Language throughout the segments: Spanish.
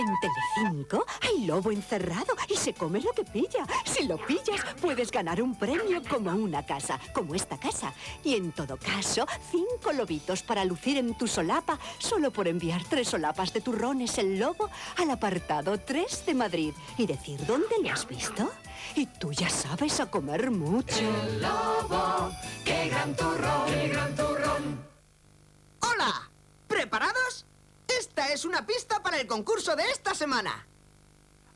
En Telecinco hay lobo encerrado y se come lo que pilla. Si lo pillas, puedes ganar un premio como una casa, como esta casa. Y en todo caso, 5 lobitos para lucir en tu solapa, solo por enviar 3 solapas de turrones el lobo al apartado 3 de Madrid y decir dónde lo has visto. Y tú ya sabes a comer mucho. El lobo, qué gran turrón, qué gran turrón. ¡Hola! ¿Preparados? Esta es una pista para el concurso de esta semana.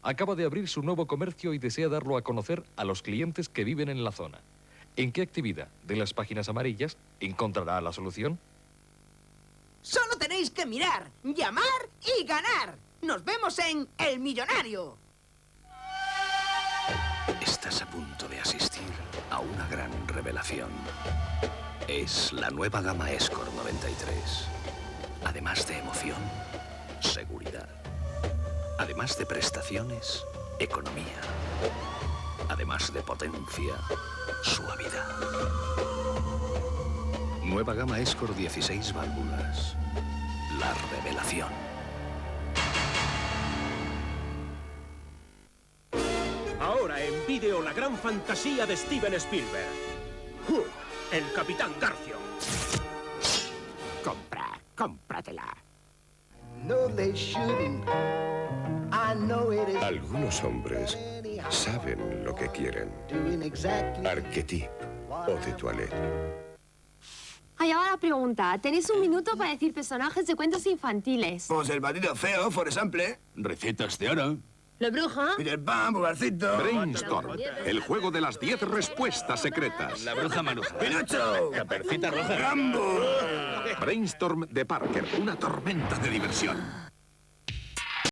Acaba de abrir su nuevo comercio y desea darlo a conocer a los clientes que viven en la zona. ¿En qué actividad de las páginas amarillas encontrará la solución? Solo tenéis que mirar, llamar y ganar. Nos vemos en El Millonario. Estás a punto de asistir a una gran revelación. Es la nueva gama Escort 93. Además de emoción, seguridad. Además de prestaciones, economía. Además de potencia, suavidad. Nueva gama Escort 16 válvulas. La revelación. Ahora en vídeo la gran fantasía de Steven Spielberg. Hook, el Capitán Garfio. Cómpratela. Algunos hombres saben lo que quieren. Arquetip o de toilette. Ay, ahora la pregunta. Tenéis un minuto para decir personajes de cuentos infantiles. Pues el patito feo, por ejemplo. Recetas de oro. La bruja. Peter Pan, Bugarcito. Brainstorm, el juego de las 10 respuestas secretas. La bruja maruja. ¡Pinocho! Caperucita roja. ¡Rambo! Brainstorm de Parker, una tormenta de diversión.